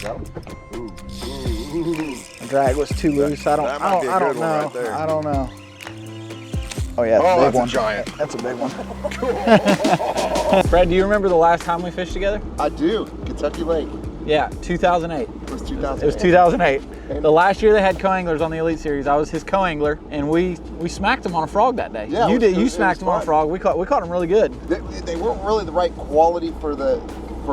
The drag was too loose. I don't know. Right, I don't know. Oh yeah, oh, big that's one. a giant. That's a big one. Brad, do you remember the last time we fished together? I do. Kentucky Lake. Yeah, 2008. It was 2008. It was 2008. The last year they had co-anglers on the Elite Series. I was his co-angler, and we smacked him on a frog that day. Yeah, you smacked him on a frog. We caught him really good. They weren't really the right quality for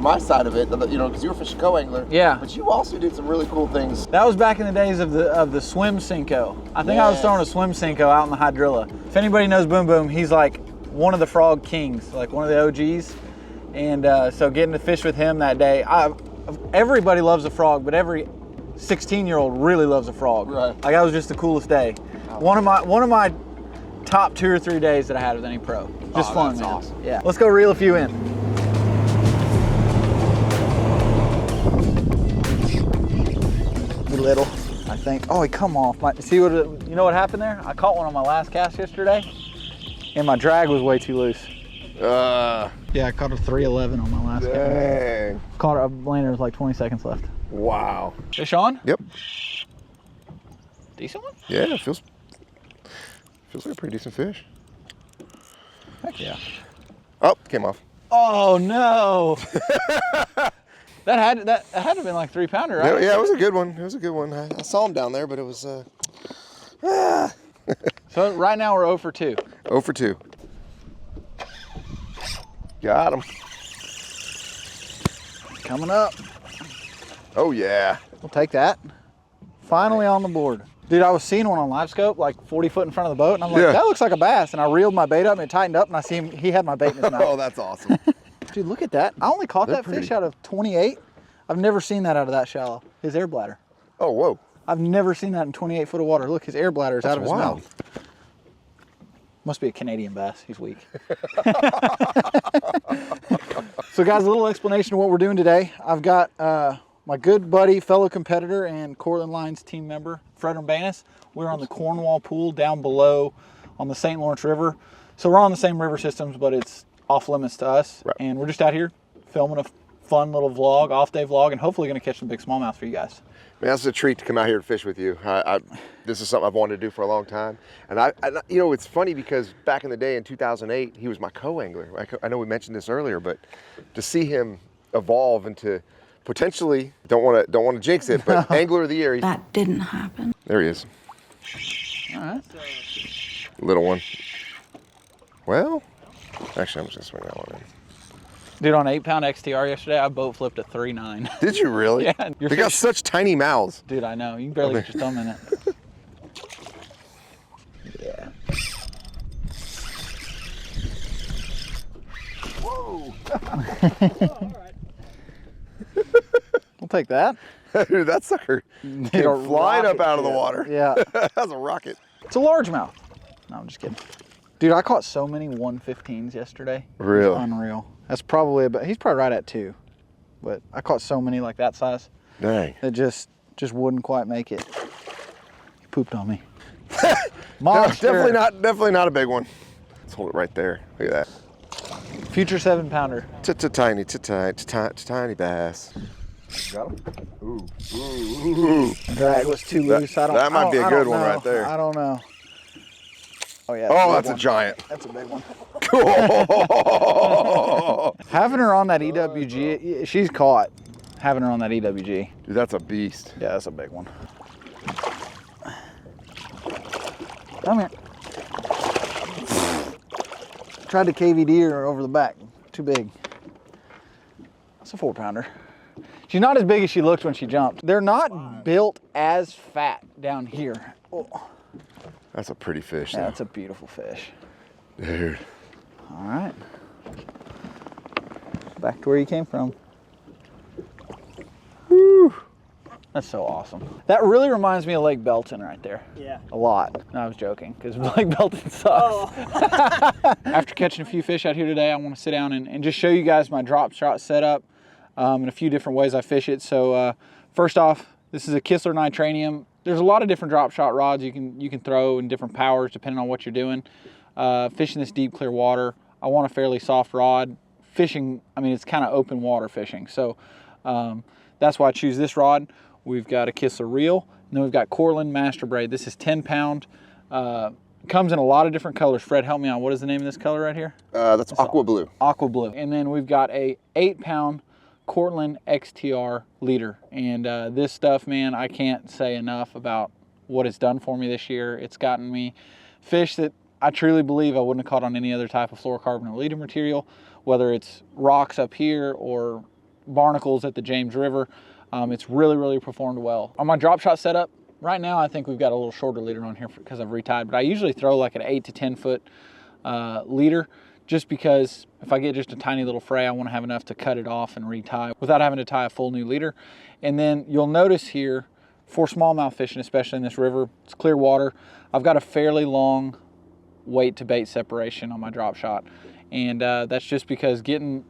my side of it, you know, because you were fishing co-angler. Yeah. But you also did some really cool things. That was back in the days of the swim Cinco. I think I was throwing a swim Cinco out in the hydrilla. If anybody knows Boom Boom, he's like one of the frog kings, like one of the OGs. And so getting to fish with him that day, everybody loves a frog, but every 16-year-old really loves a frog. Right. Like that was just the coolest day. Oh. One of my top 2 or 3 days that I had with any pro. Just fun, that's man. awesome. Yeah. Let's go reel a few in. Little, I think. Oh, he come off. See what? You know what happened there? I caught one on my last cast yesterday, and my drag was way too loose. Yeah, I caught a 311 on my last dang. cast. Caught a lander with like 20 seconds left. Wow. Fish on? Yep. Decent one? Yeah, it feels like a pretty decent fish. Heck yeah. Oh, came off. Oh no. That had to have been like 3-pounder, right? Yeah, it was a good one. It was a good one. I saw him down there, but it was So right now we're 0 for 2. 0 for 2. Got him. Coming up. Oh yeah. We'll take that. Finally on the board. Dude, I was seeing one on live scope like 40 foot in front of the boat, and I'm like, that looks like a bass. And I reeled my bait up and it tightened up, and I see him, he had my bait in his mouth. Oh, that's awesome. Dude, look at that. I only caught that fish out of 28. I've never seen that out of that shallow. His air bladder. Oh, whoa. I've never seen that in 28 foot of water. Look, his air bladder is out of his mouth. Must be a Canadian bass. He's weak. So guys, a little explanation of what we're doing today. I've got my good buddy, fellow competitor, and Cortland Lines team member, Fred Urbanus. We're on the Cornwall Pool down below on the St. Lawrence River. So we're on the same river systems, but it's off limits to us. Right. And we're just out here filming a fun little vlog, off day vlog, and hopefully gonna catch some big smallmouth for you guys. Man, that's a treat to come out here and fish with you. This is something I've wanted to do for a long time. And you know, it's funny because back in the day in 2008, he was my co-angler. I know we mentioned this earlier, but to see him evolve into potentially, don't want to jinx it, but Angler of the Year. That didn't happen. There he is. All right. Little one. Well, actually, I'm just gonna swing that one in. Dude, on 8-pound XTR yesterday, I boat flipped a 3.9. Did you really? Yeah. They got such tiny mouths. Dude, I know. You can barely get your thumb in it. Yeah. Whoa. All right. We'll take that. Dude, that sucker came flying up out of the water. Yeah. That's a rocket. It's a largemouth. No, I'm just kidding. Dude, I caught so many 115s yesterday. Real. Unreal. That's probably he's probably right at 2. But I caught so many like that size. Dang. That just wouldn't quite make it. He pooped on me. Monster. No, definitely not a big one. Let's hold it right there. Look at that. Future 7-pounder. Tiny bass. Got him? Ooh. The drag was too loose. That might be a good one right there. I don't know. Oh yeah. Oh, that's a giant. That's a big one. Cool. Having her on that EWG, she's caught. Having her on that EWG. Dude, that's a beast. Yeah, that's a big one. Come here. Tried to KVD her over the back. Too big. That's a 4-pounder. She's not as big as she looked when she jumped. They're not built as fat down here. Oh. That's a pretty fish. Yeah, that's a beautiful fish. Dude. All right. Back to where you came from. Woo. That's so awesome. That really reminds me of Lake Belton right there. Yeah. A lot. No, I was joking, because Lake Belton sucks. Oh. After catching a few fish out here today, I want to sit down and just show you guys my drop shot setup and a few different ways I fish it. So first off, this is a Kistler Nitranium. There's a lot of different drop shot rods you can throw in different powers depending on what you're doing. Fishing this deep, clear water, I want a fairly soft rod. Fishing, I mean, it's kind of open water fishing. So That's why I choose this rod. We've got a Kistler reel, and then we've got Cortland Master Braid. This is 10 pound. Comes in a lot of different colors. Fred, help me out. What is the name of this color right here? That's aqua blue. Aqua blue. And then we've got a 8 pound Cortland XTR leader. And this stuff, man, I can't say enough about what it's done for me this year. It's gotten me fish that I truly believe I wouldn't have caught on any other type of fluorocarbon or leader material, whether it's rocks up here or barnacles at the James River. It's really performed well. On my drop shot setup, right now I think we've got a little shorter leader on here because I've retied, but I usually throw like an 8 to 10 foot leader, just because if I get just a tiny little fray, I want to have enough to cut it off and retie without having to tie a full new leader. And then you'll notice here, for smallmouth fishing, especially in this river, it's clear water, I've got a fairly long weight to bait separation on my drop shot. And that's just because getting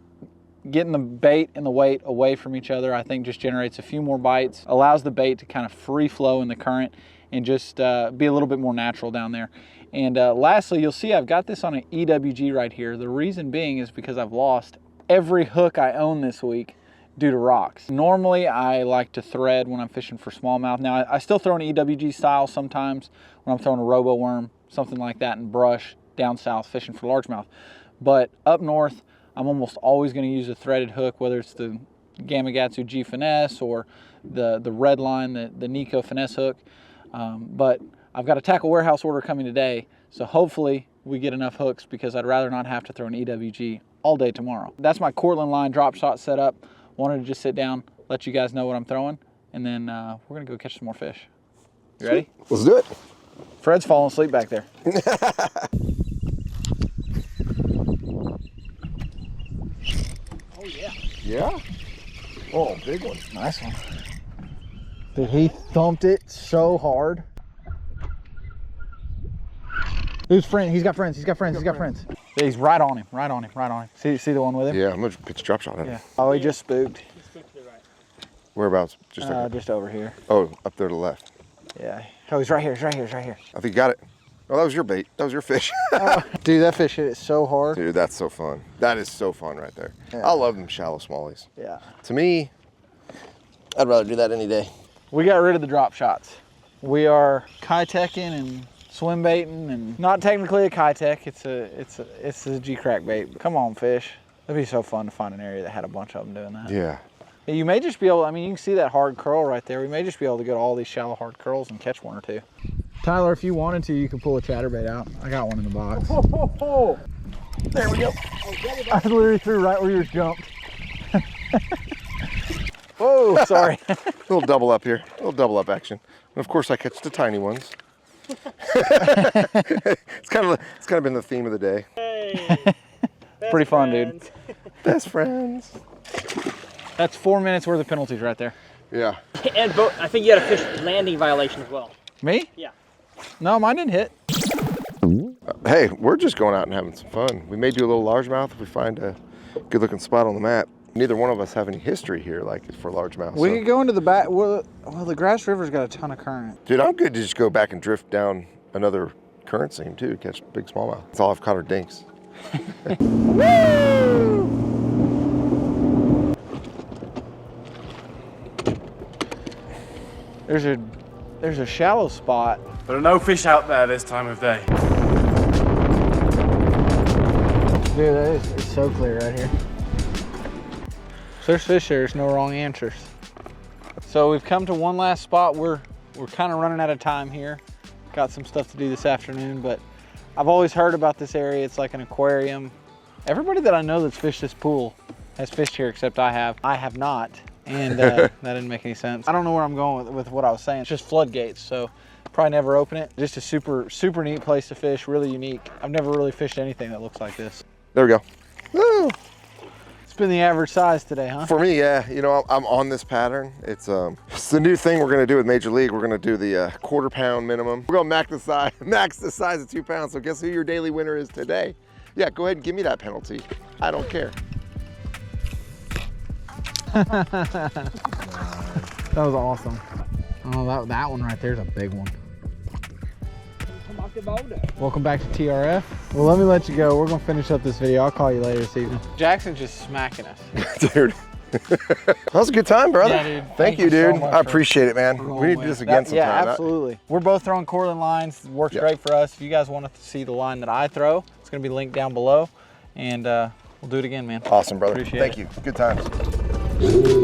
the bait and the weight away from each other, I think just generates a few more bites, allows the bait to kind of free flow in the current and just be a little bit more natural down there. And lastly, you'll see I've got this on an EWG right here. The reason being is because I've lost every hook I own this week due to rocks. Normally, I like to thread when I'm fishing for smallmouth. Now, I still throw an EWG style sometimes when I'm throwing a robo worm, something like that, in brush down south fishing for largemouth. But up north, I'm almost always going to use a threaded hook, whether it's the Gamakatsu G Finesse or the red line, the Nico Finesse hook. But I've got a tackle warehouse order coming today, so hopefully we get enough hooks, because I'd rather not have to throw an EWG all day tomorrow. That's my Cortland line drop shot setup. Wanted to just sit down, let you guys know what I'm throwing, and then we're going to go catch some more fish. You ready? Let's do it. Fred's falling asleep back there. Oh, yeah. Yeah? Oh, big one. Nice one. Dude, he thumped it so hard. Who's friend? He's got friends. He's got friends. He's got friends. Yeah, he's right on him. Right on him. Right on him. See the one with him? Yeah, I'm gonna pitch a drop shot at him. Yeah. Oh, he just spooked. He spooked to the right. Whereabouts? Just over. Just over here. Oh, up there to the left. Yeah. Oh, he's right here. He's right here. He's right here. I think you got it. Oh, that was your bait. That was your fish. Dude, that fish hit it so hard. Dude, that's so fun. That is so fun right there. Yeah. I love them shallow smallies. Yeah. To me, I'd rather do that any day. We got rid of the drop shots. We are kitecking and swim baiting, and not technically a kitec. It's a G-crack bait. Come on, fish. It'd be so fun to find an area that had a bunch of them doing that. Yeah. You may just be able, I mean, you can see that hard curl right there. We may just be able to go to all these shallow hard curls and catch one or two. Tyler, if you wanted to, you could pull a chatterbait out. I got one in the box. Oh. There we go. I literally threw right where yours jumped. Whoa, sorry. A little double up here. A little double up action. And of course I catch the tiny ones. It's kind of been the theme of the day. Hey. Pretty fun, dude. Best friends. That's 4 minutes worth of penalties right there. Yeah. And I think you had a fish landing violation as well. Me? Yeah. No, mine didn't hit. Hey, we're just going out and having some fun. We may do a little largemouth if we find a good looking spot on the map. Neither one of us have any history here, like for largemouth. We could go into the back. Well, the Grass River's got a ton of current. Dude, I'm good to just go back and drift down another current seam too, catch big smallmouth. That's all I've caught are dinks. Woo! There's a shallow spot. There are no fish out there this time of day. Dude, it's so clear right here. So there's fish there, there's no wrong answers. So we've come to one last spot. We're kind of running out of time here. Got some stuff to do this afternoon, but I've always heard about this area. It's like an aquarium. Everybody that I know that's fished this pool has fished here except I have. I have not, and that didn't make any sense. I don't know where I'm going with what I was saying. It's just floodgates, so probably never open it. Just a super neat place to fish, really unique. I've never really fished anything that looks like this. There we go. Woo! It's been the average size today, huh? For me, yeah. You know, I'm on this pattern. It's the new thing we're gonna do with Major League. We're gonna do the 1/4 pound minimum. We're gonna max the size of 2 pounds. So guess who your daily winner is today? Yeah, go ahead and give me that penalty. I don't care. That was awesome. Oh, that one right there is a big one. Welcome back to TRF. Well, let me let you go. We're gonna finish up this video. I'll call you later this evening. Jackson's just smacking us. Dude, That was a good time, brother. Yeah, dude. Thank you, so dude. much I for appreciate it, man. rolling We need to do with. this again sometime. Yeah, absolutely. We're both throwing Cortland lines. It works Yeah. great for us. If you guys want to see the line that I throw, it's going to be linked down below. And we'll do it again, man. Awesome, brother. Appreciate Thank it. you. Good times.